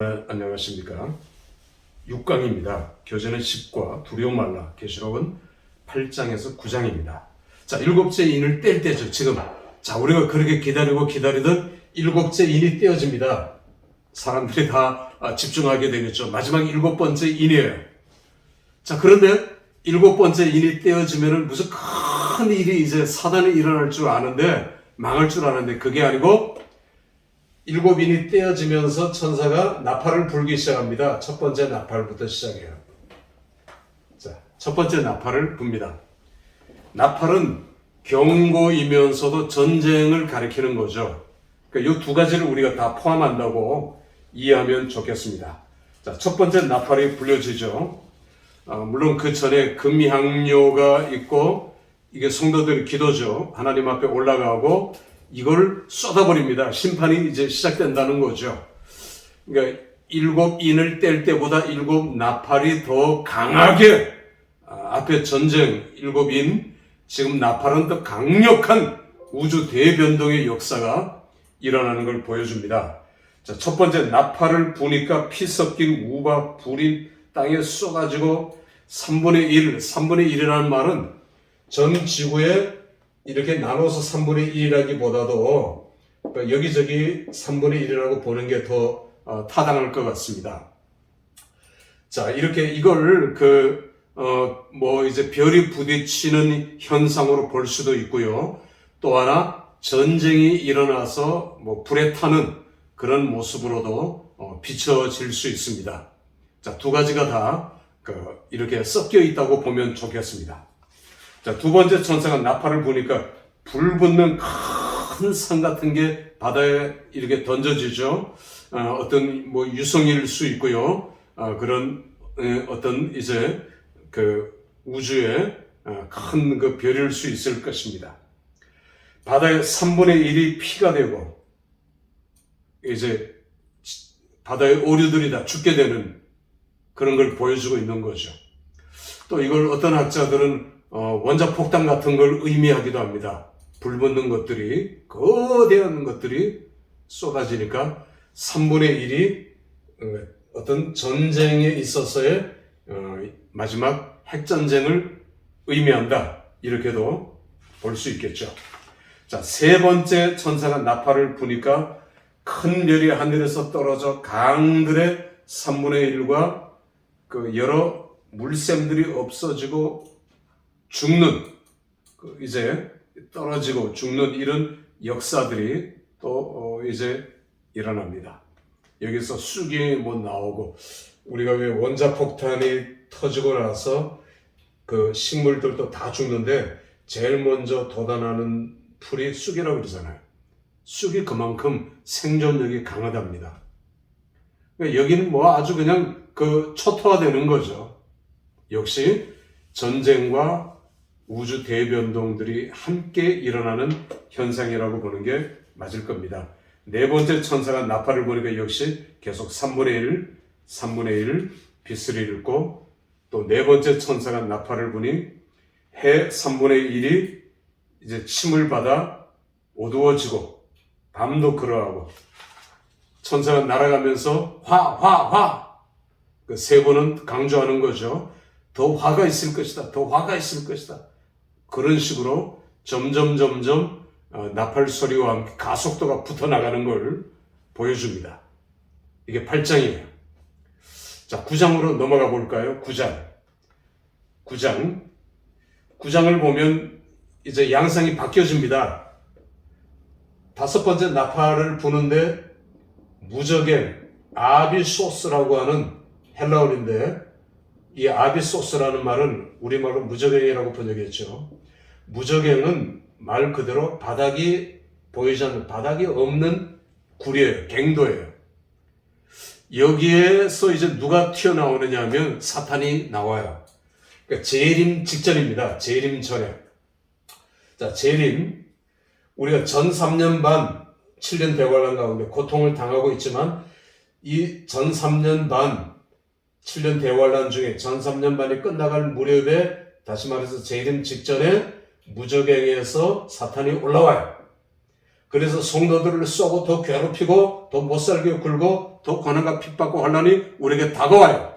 안녕하십니까. 6강입니다. 교재는 10과 두려움 말라. 계시록은 8장에서 9장입니다. 자, 일곱째 인을 뗄 때죠. 지금. 자, 우리가 그렇게 기다리던 일곱째 인이 떼어집니다. 사람들이 다 집중하게 되겠죠. 마지막 일곱 번째 인이에요. 자, 그런데 일곱 번째 인이 떼어지면은 무슨 큰 일이 이제 사단이 일어날 줄 아는데, 망할 줄 아는데, 그게 아니고 일곱 인이 떼어지면서 천사가 나팔을 불기 시작합니다. 첫 번째 나팔부터 시작해요. 자, 첫 번째 나팔을 붑니다. 나팔은 경고이면서도 전쟁을 가리키는 거죠. 그러니까 이 두 가지를 우리가 다 포함한다고 이해하면 좋겠습니다. 자, 첫 번째 나팔이 불려지죠. 물론 그 전에 금향료가 있고, 이게 성도들의 기도죠. 하나님 앞에 올라가고 이걸 쏟아버립니다. 심판이 이제 시작된다는 거죠. 그러니까 일곱 인을 뗄 때보다 일곱 나팔이 더 강하게, 앞에 전쟁 일곱 인, 지금 나팔은 더 강력한 우주 대변동의 역사가 일어나는 걸 보여줍니다. 자, 첫 번째 나팔을 부니까 피 섞인 우박 불이 땅에 쏟아지고 3분의 1이라는 말은 전 지구에 이렇게 나눠서 3분의 1이라기보다도 여기저기 3분의 1이라고 보는 게 더 타당할 것 같습니다. 자, 이렇게 이걸 이제 별이 부딪히는 현상으로 볼 수도 있고요. 또 하나, 전쟁이 일어나서 불에 타는 그런 모습으로도 비춰질 수 있습니다. 자, 두 가지가 다 이렇게 섞여 있다고 보면 좋겠습니다. 자, 두 번째 천사가 나팔을 부니까 불붙는 큰 산 같은 게 바다에 이렇게 던져지죠. 어떤 유성일 수 있고요. 그런 어떤 이제 우주의 큰 별일 수 있을 것입니다. 바다의 3분의 1이 피가 되고 이제 바다의 오류들이 다 죽게 되는 그런 걸 보여주고 있는 거죠. 또 이걸 어떤 학자들은 원자폭탄 같은 걸 의미하기도 합니다. 불붙는 것들이, 거대한 것들이 쏟아지니까 3분의 1이 어떤 전쟁에 있어서의 마지막 핵전쟁을 의미한다. 이렇게도 볼 수 있겠죠. 자, 세 번째 천사가 나팔을 부니까 큰 별이 하늘에서 떨어져 강들의 3분의 1과 여러 물샘들이 없어지고 죽는, 이제 떨어지고 죽는 이런 역사들이 또 이제 일어납니다. 여기서 쑥이 나오고, 우리가 왜 원자폭탄이 터지고 나서 식물들도 다 죽는데 제일 먼저 돋아나는 풀이 쑥이라고 그러잖아요. 쑥이 그만큼 생존력이 강하답니다. 여기는 아주 그냥 초토화되는 거죠. 역시 전쟁과 우주 대변동들이 함께 일어나는 현상이라고 보는 게 맞을 겁니다. 네 번째 천사가 나팔을 부니까 역시 계속 3분의 1 빛을 잃고, 또 네 번째 천사가 나팔을 부니 해 3분의 1이 이제 침을 받아 어두워지고 밤도 그러하고, 천사가 날아가면서 화 세 번은 강조하는 거죠. 더 화가 있을 것이다. 더 화가 있을 것이다. 그런 식으로 점점 나팔 소리와 함께 가속도가 붙어나가는 걸 보여줍니다. 이게 8장이에요. 자, 9장으로 넘어가 볼까요? 9장을 보면 이제 양상이 바뀌어집니다. 다섯 번째 나팔을 부는데 무적행, 아비소스라고 하는 헬라어인데, 이 아비소스라는 말은 우리말로 무적행이라고 번역했죠. 무적행은 말 그대로 바닥이 보이지 않는, 바닥이 없는 굴이에요. 갱도예요. 여기에서 이제 누가 튀어나오느냐 하면 사탄이 나와요. 그러니까 재림 직전입니다. 재림 전에. 자, 재림. 우리가 전 3년 반 7년 대관람 가운데 고통을 당하고 있지만, 이 전 3년 반 7년 대환란 중에 전 3년 반이 끝나갈 무렵에, 다시 말해서 재림 직전에 무적행에서 사탄이 올라와요. 그래서 성도들을 쏘고 더 괴롭히고 더 못살게 굴고 더 고난과 핍박고 환난이 우리에게 다가와요.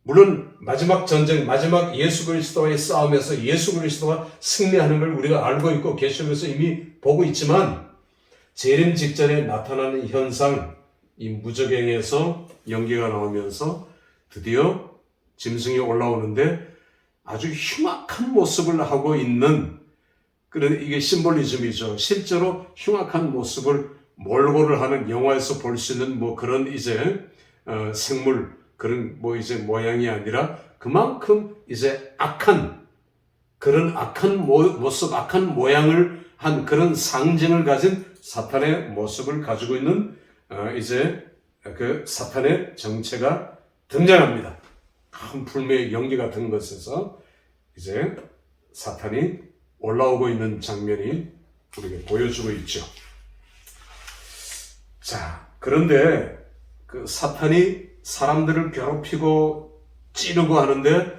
물론 마지막 전쟁, 마지막 예수 그리스도와의 싸움에서 예수 그리스도가 승리하는 걸 우리가 알고 있고 계시록에서 이미 보고 있지만 재림 직전에 나타나는 현상, 이 무저갱에서 연기가 나오면서 드디어 짐승이 올라오는데 아주 흉악한 모습을 하고 있는 그런 이게 심볼리즘이죠. 실제로 흉악한 모습을 몰고를 하는 영화에서 볼 수 있는 뭐 그런 이제 생물 그런 뭐 이제 모양이 아니라 그만큼 이제 악한 그런 악한 모습, 악한 모양을 한 그런 상징을 가진 사탄의 모습을 가지고 있는 이제 그 사탄의 정체가 등장합니다. 큰 풀매의 연기 같은 것에서 이제 사탄이 올라오고 있는 장면이 우리에게 보여주고 있죠. 자, 그런데 그 사탄이 사람들을 괴롭히고 찌르고 하는데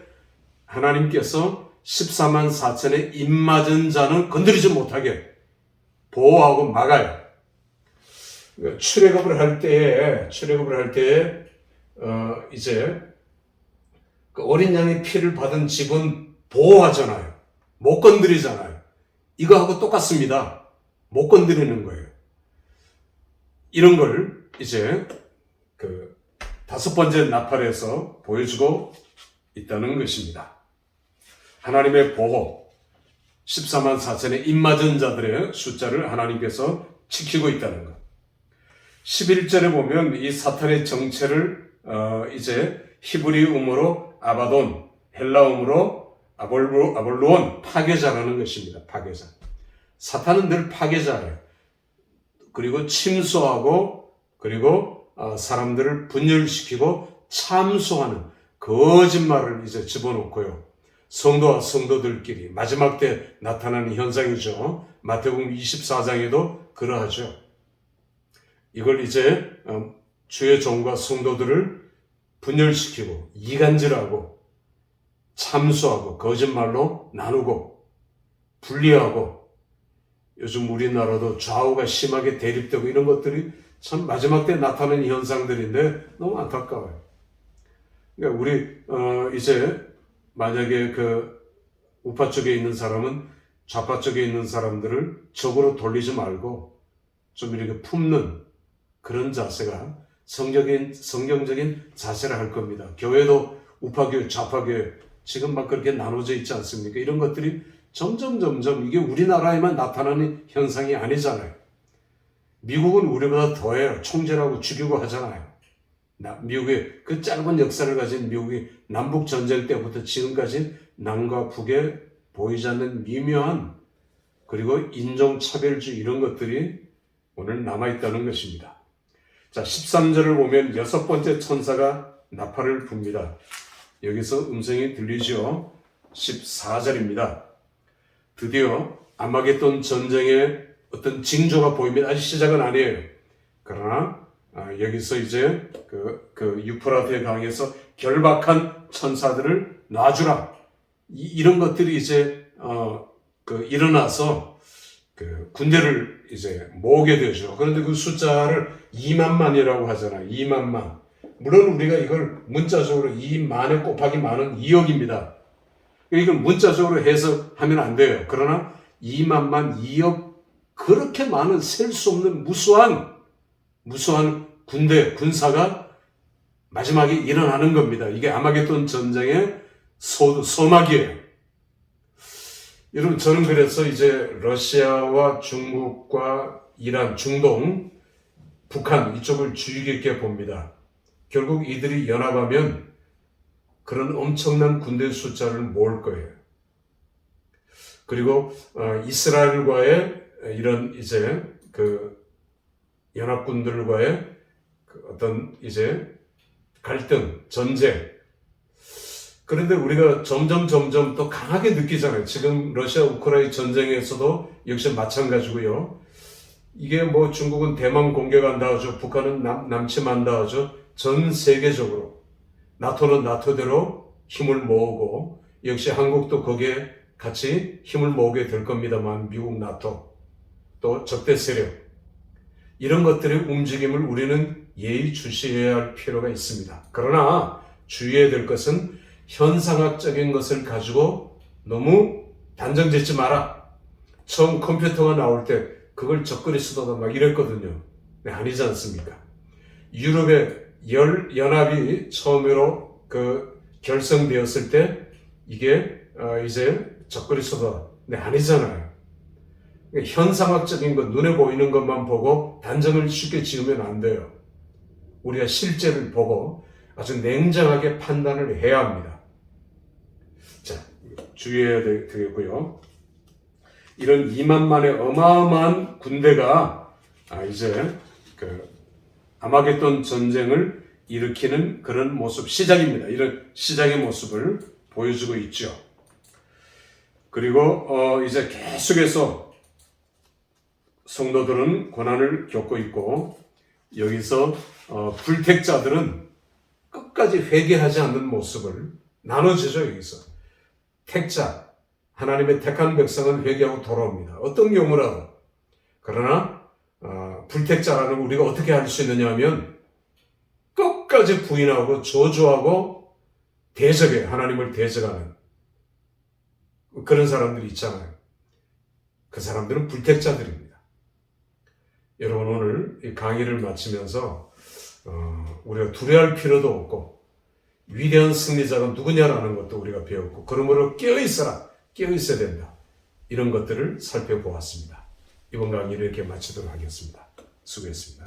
하나님께서 14만 4천의 입맞은 자는 건드리지 못하게 보호하고 막아요. 출애굽을 할 때에 이제 그 어린 양의 피를 받은 집은 보호하잖아요. 못 건드리잖아요. 이거하고 똑같습니다. 못 건드리는 거예요. 이런 걸 이제 그 5번째 나팔에서 보여주고 있다는 것입니다. 하나님의 보호, 14만 4천의 입맞은 자들의 숫자를 하나님께서 지키고 있다는 것. 11절에 보면 이 사탄의 정체를 이제 히브리음으로 아바돈, 헬라음으로 아볼로온, 파괴자라는 것입니다. 파괴자. 사탄은 늘 파괴자예요. 그리고 침소하고 그리고 사람들을 분열시키고 참소하는 거짓말을 이제 집어넣고요. 성도와 성도들끼리 마지막 때 나타나는 현상이죠. 마태복음 24장에도 그러하죠. 이걸 이제 주의 종과 성도들을 분열시키고 이간질하고 참소하고 거짓말로 나누고 분리하고 요즘 우리나라도 좌우가 심하게 대립되고 이런 것들이 참 마지막 때 나타나는 현상들인데 너무 안타까워요. 그러니까 우리 이제 만약에 그 우파 쪽에 있는 사람은 좌파 쪽에 있는 사람들을 적으로 돌리지 말고 좀 이렇게 품는 그런 자세가 성경적인 자세를 할 겁니다. 교회도 우파교회, 좌파교회 지금 막 그렇게 나눠져 있지 않습니까? 이런 것들이 점점 이게 우리나라에만 나타나는 현상이 아니잖아요. 미국은 우리보다 더해요. 총질하고 죽이고 하잖아요. 미국의 그 짧은 역사를 가진 미국이 남북전쟁 때부터 지금까지 남과 북에 보이지 않는 미묘한 그리고 인종차별주의 이런 것들이 오늘 남아있다는 것입니다. 자, 13절을 보면 6번째 천사가 나팔을 붑니다. 여기서 음성이 들리죠. 14절입니다. 드디어 아마겟돈 전쟁의 어떤 징조가 보입니다. 아직 시작은 아니에요. 그러나 여기서 이제 그 유프라테 강에서 결박한 천사들을 놔주라. 이런 것들이 이제 일어나서 그 군대를 이제 모으게 되죠. 그런데 그 숫자를 2만만이라고 하잖아요. 2만만. 물론 우리가 이걸 문자적으로 2만에 곱하기 만은 2억입니다. 이걸 문자적으로 해석하면 안 돼요. 그러나 2만만, 2억 그렇게 많은 셀 수 없는 무수한 군사가 마지막에 일어나는 겁니다. 이게 아마겟돈 전쟁의 소막이에요. 여러분, 저는 그래서 이제 러시아와 중국과 이란, 중동, 북한 이쪽을 주의 깊게 봅니다. 결국 이들이 연합하면 그런 엄청난 군대 숫자를 모을 거예요. 그리고 이스라엘과의 이런 이제 그 연합군들과의 그 어떤 이제 갈등, 전쟁. 그런데 우리가 점점 더 강하게 느끼잖아요. 지금 러시아 우크라이나 전쟁에서도 역시 마찬가지고요. 이게 뭐 중국은 대만 공격한다 하죠. 북한은 남침한다 하죠. 전 세계적으로 나토는 나토대로 힘을 모으고 역시 한국도 거기에 같이 힘을 모으게 될 겁니다만 미국 나토. 또 적대 세력, 이런 것들의 움직임을 우리는 예의주시해야 할 필요가 있습니다. 그러나 주의해야 될 것은 현상학적인 것을 가지고 너무 단정짓지 마라. 처음 컴퓨터가 나올 때 그걸 적거리 수도다 막 이랬거든요. 네, 아니지 않습니까? 유럽의 연합이 처음으로 결성되었을 때 이게 이제 적거리 수도다. 네, 아니잖아요. 현상학적인 것, 눈에 보이는 것만 보고 단정을 쉽게 지으면 안 돼요. 우리가 실제를 보고 아주 냉정하게 판단을 해야 합니다. 자, 주의해야 되겠고요. 이런 2만만의 어마어마한 군대가 이제 아마겟돈 전쟁을 일으키는 그런 모습, 시작입니다. 이런 시작의 모습을 보여주고 있죠. 그리고 이제 계속해서 성도들은 고난을 겪고 있고, 여기서 불택자들은 끝까지 회개하지 않는 모습을 나눠주죠. 여기서 택자, 하나님의 택한 백성은 회개하고 돌아옵니다. 어떤 경우라도. 그러나 불택자라는 우리가 어떻게 할 수 있느냐 하면 끝까지 부인하고 저주하고 대적해, 하나님을 대적하는 그런 사람들이 있잖아요. 그 사람들은 불택자들입니다. 여러분, 오늘 이 강의를 마치면서 우리가 두려워할 필요도 없고 위대한 승리자가 누구냐라는 것도 우리가 배웠고, 그러므로 깨어있어야 된다. 이런 것들을 살펴보았습니다. 이번 강의를 이렇게 마치도록 하겠습니다. 수고했습니다.